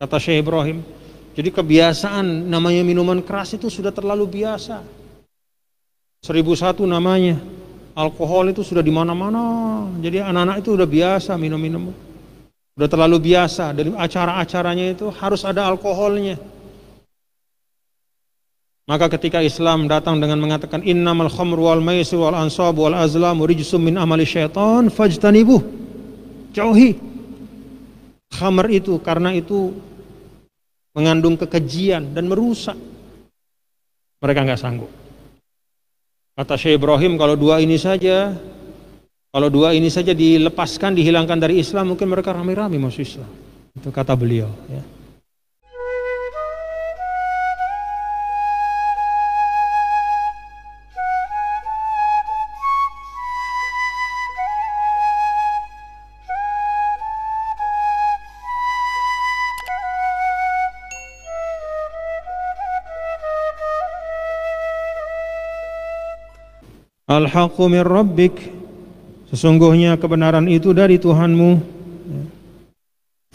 kata Syekh Ibrahim. Jadi kebiasaan namanya minuman keras itu sudah terlalu biasa. 1001 namanya. Alkohol itu sudah di mana-mana. Jadi anak-anak itu udah biasa minum-minum. Udah terlalu biasa. Dari acara-acaranya itu harus ada alkoholnya. Maka ketika Islam datang dengan mengatakan innamal khamru wal maisir wal ansab wal azlamu rijsum min amali syaitan fajtanibuh. Jauhi khamr itu, karena itu mengandung kekejian dan merusak. Mereka nggak sanggup. Kata Syekh Ibrahim, kalau dua ini saja dilepaskan, dihilangkan dari Islam, mungkin mereka rame-rame masuk Islam. Itu kata beliau. Ya. Al-haqqu min rabbik, sesungguhnya kebenaran itu dari Tuhanmu.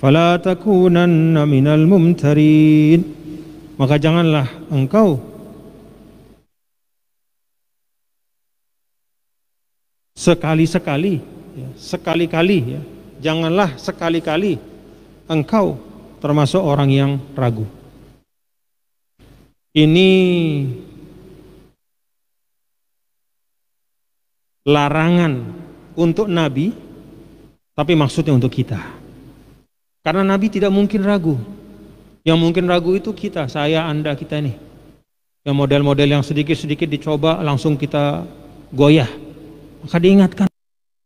Fala takunanna minal mumtarin, maka janganlah engkau sekali-kali ya, janganlah sekali-kali engkau termasuk orang yang ragu. Ini larangan untuk Nabi, tapi maksudnya untuk kita. Karena Nabi tidak mungkin ragu. Yang mungkin ragu itu kita, saya, Anda, kita nih. Yang model-model yang sedikit-sedikit dicoba langsung kita goyah. Maka diingatkan,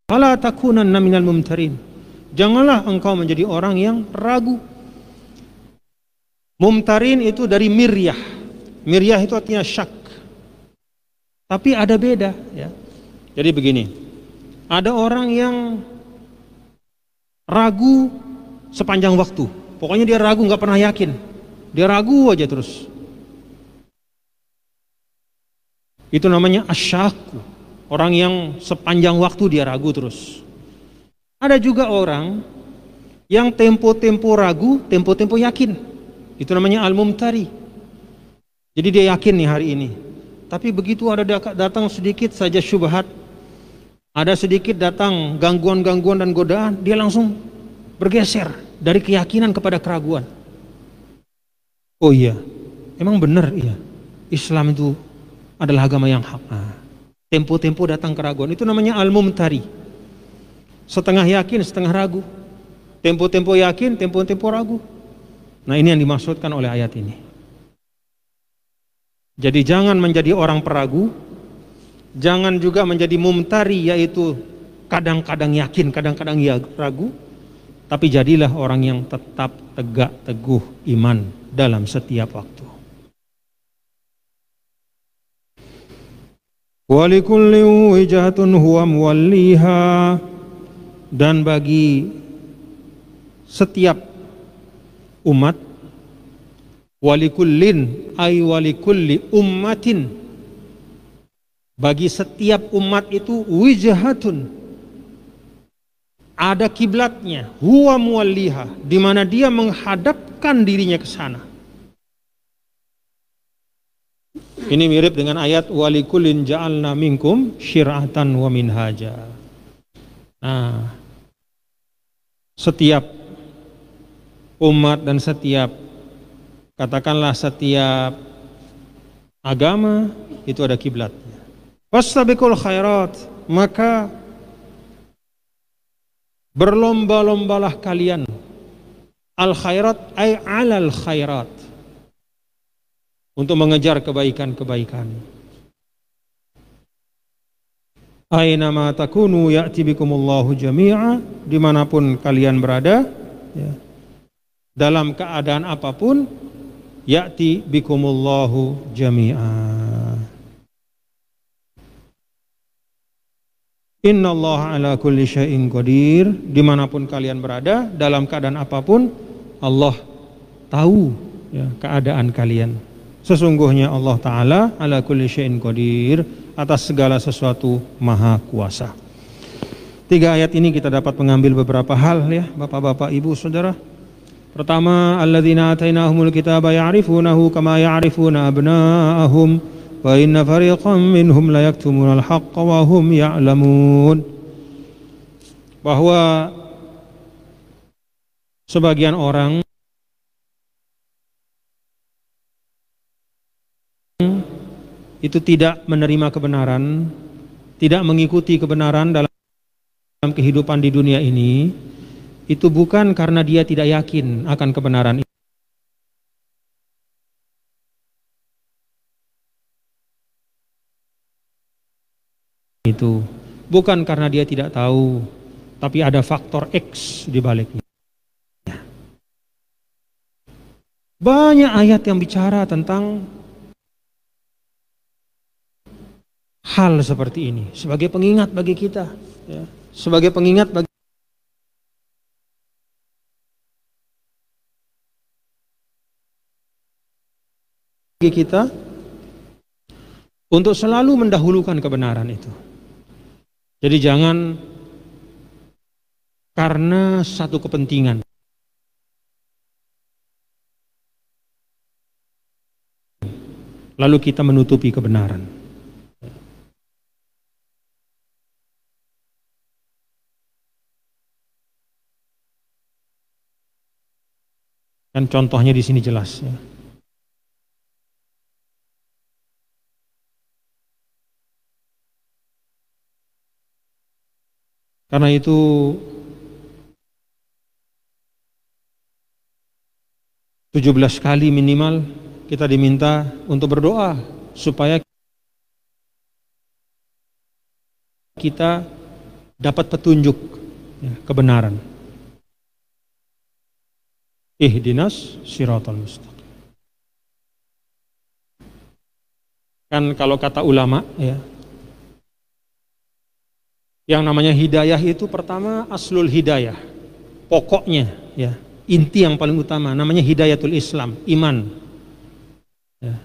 fala takunanna minal mumtarin. Janganlah engkau menjadi orang yang ragu. Mumtarin itu dari miryah. Miryah itu artinya syak. Tapi ada beda, ya. Jadi begini, ada orang yang ragu sepanjang waktu. Pokoknya dia ragu, nggak pernah yakin. Dia ragu aja terus. Itu namanya asyaku. Orang yang sepanjang waktu dia ragu terus. Ada juga orang yang tempo-tempo ragu, tempo-tempo yakin. Itu namanya al-mumtari. Jadi dia yakin nih hari ini. Tapi begitu ada datang sedikit saja syubhat, ada sedikit datang gangguan-gangguan dan godaan, dia langsung bergeser dari keyakinan kepada keraguan. Oh iya, emang benar iya, Islam itu adalah agama yang hak. Tempo-tempo datang keraguan, itu namanya al-mumtari. Setengah yakin, setengah ragu. Tempo-tempo yakin, tempo-tempo ragu. Nah, ini yang dimaksudkan oleh ayat ini. Jadi jangan menjadi orang peragu, jangan juga menjadi mumtari, yaitu kadang-kadang yakin, kadang-kadang ragu, tapi jadilah orang yang tetap tegak teguh iman dalam setiap waktu. Walikulli wijhatun huwa muwalliha, dan bagi setiap umat, walikullin ay walikulli ummatin, bagi setiap umat itu wijhatun, ada kiblatnya, huwa muwalliha, di mana dia menghadapkan dirinya ke sana. Ini mirip dengan ayat walikullin ja'alna minkum syir'atan wa minhaja. Nah, setiap umat dan setiap, katakanlah setiap agama itu ada kiblatnya. Wastabiqul khairat, maka berlomba-lombalah kalian. Al khairat ay alal khairat, untuk mengejar kebaikan-kebaikan. Aina ma takunu ya'ti bikumullahu jami'a, dimanapun kalian berada, ya, dalam keadaan apapun, ya'ti bikumullahu jami'a. Innallaha ala kulli syai'in qadir, dimanapun kalian berada, dalam keadaan apapun, Allah tahu, ya, keadaan kalian. Sesungguhnya Allah Ta'ala ala kulli syai'in qadir, atas segala sesuatu maha kuasa. 3 ayat ini kita dapat mengambil beberapa hal, ya Bapak-bapak, Ibu, Saudara. Pertama, alladzina atainahumul kitaba ya'rifunahu kama ya'rifuna abna'ahum wa inna fariqam minhum la yaktumunal haqqa wa hum ya'lamun. Bahwa sebagian orang itu tidak menerima kebenaran, tidak mengikuti kebenaran dalam kehidupan di dunia ini, itu bukan karena dia tidak yakin akan kebenaran itu, bukan karena dia tidak tahu, tapi ada faktor X di baliknya. Banyak ayat yang bicara tentang hal seperti ini sebagai pengingat bagi kita, ya. Sebagai pengingat bagi kita untuk selalu mendahulukan kebenaran itu. Jadi jangan karena satu kepentingan lalu kita menutupi kebenaran. Dan contohnya di sini jelas, ya. Karena itu tujuh 17 kali minimal kita diminta untuk berdoa supaya kita dapat petunjuk, ya, kebenaran. Ihdinas siratal mustaqim. Kan kalau kata ulama, ya, yang namanya hidayah itu pertama aslul hidayah, pokoknya, ya, inti yang paling utama namanya hidayatul Islam, iman, ya.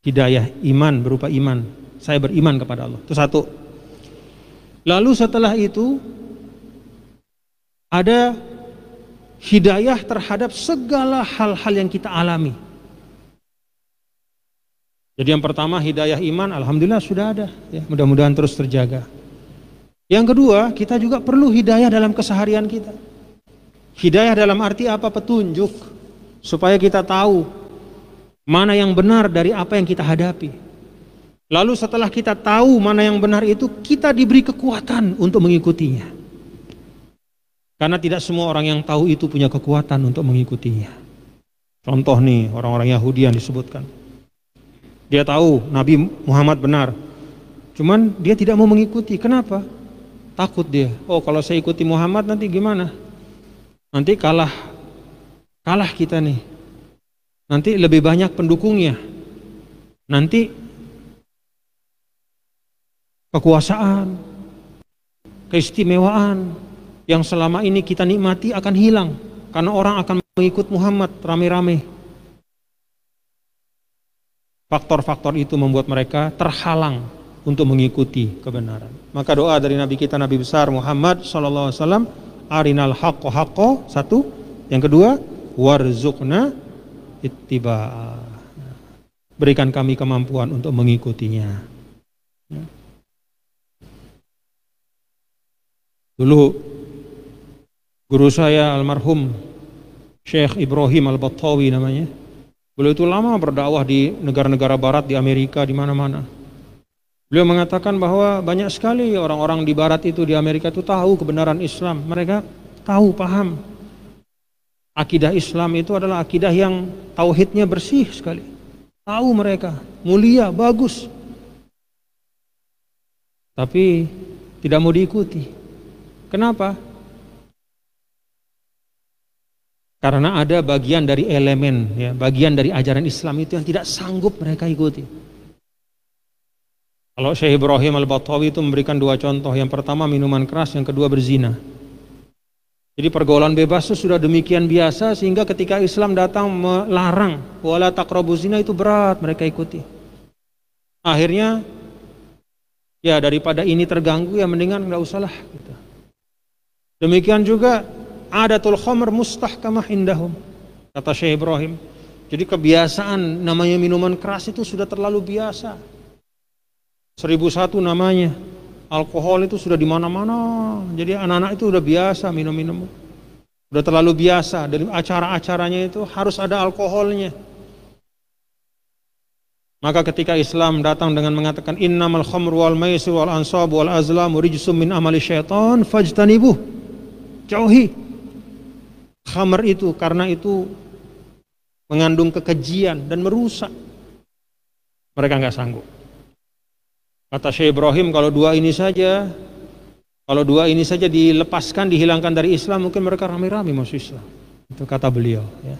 Hidayah iman berupa iman, saya beriman kepada Allah, itu satu. Lalu setelah itu ada hidayah terhadap segala hal-hal yang kita alami. Jadi yang pertama hidayah iman, alhamdulillah sudah ada, ya, mudah-mudahan terus terjaga. Yang kedua, kita juga perlu hidayah dalam keseharian kita. Hidayah dalam arti apa? Petunjuk, supaya kita tahu mana yang benar dari apa yang kita hadapi. Lalu setelah kita tahu mana yang benar itu, kita diberi kekuatan untuk mengikutinya. Karena tidak semua orang yang tahu itu punya kekuatan untuk mengikutinya. Contoh nih, orang-orang Yahudi yang disebutkan. Dia tahu Nabi Muhammad benar, cuman dia tidak mau mengikuti. Kenapa? Takut dia. Oh, kalau saya ikuti Muhammad nanti gimana? Nanti kalah kita nih. Nanti lebih banyak pendukungnya. Nanti kekuasaan, keistimewaan yang selama ini kita nikmati akan hilang karena orang akan mengikut Muhammad rame-rame. Faktor-faktor itu membuat mereka terhalang untuk mengikuti kebenaran. Maka doa dari Nabi kita, Nabi besar Muhammad SAW, arinal haqqo haqqo, satu. Yang kedua, warzuqna ittiba'a, berikan kami kemampuan untuk mengikutinya. Dulu guru saya almarhum Syekh Ibrahim Al-Battawi namanya. Beliau itu lama berdakwah di negara-negara barat, di Amerika, di mana-mana. Beliau mengatakan bahwa banyak sekali orang-orang di barat itu, di Amerika itu tahu kebenaran Islam. Mereka tahu, paham. Akidah Islam itu adalah akidah yang tauhidnya bersih sekali. Tahu mereka, mulia, bagus. Tapi tidak mau diikuti. Kenapa? Karena ada bagian dari elemen, ya, bagian dari ajaran Islam itu yang tidak sanggup mereka ikuti. Kalau Syekh Ibrahim Al-Battawi itu memberikan dua contoh. Yang pertama minuman keras, yang kedua berzina. Jadi pergaulan bebas itu sudah demikian biasa sehingga ketika Islam datang melarang wala taqrabuz zina itu berat mereka ikuti. Akhirnya ya daripada ini terganggu ya mendingan enggak usahlah gitu. Demikian juga adatul khamr mustahkamah indahum. kata Syekh Ibrahim. Jadi kebiasaan namanya minuman keras itu sudah terlalu biasa. 1001 namanya. Alkohol itu sudah di mana-mana. Jadi anak-anak itu udah biasa minum-minum. Udah terlalu biasa. Dari acara-acaranya itu harus ada alkoholnya. Maka ketika Islam datang dengan mengatakan innamal khamru wal maisir wal ansab wal azlamu rijsum min amali syaitan fajtanibuh. Jauhi khamr itu karena itu mengandung kekejian dan merusak. Mereka nggak sanggup. Kata Syekh Ibrahim, kalau dua ini saja dilepaskan, dihilangkan dari Islam, mungkin mereka rame-rame masuk Islam. Itu kata beliau. Ya.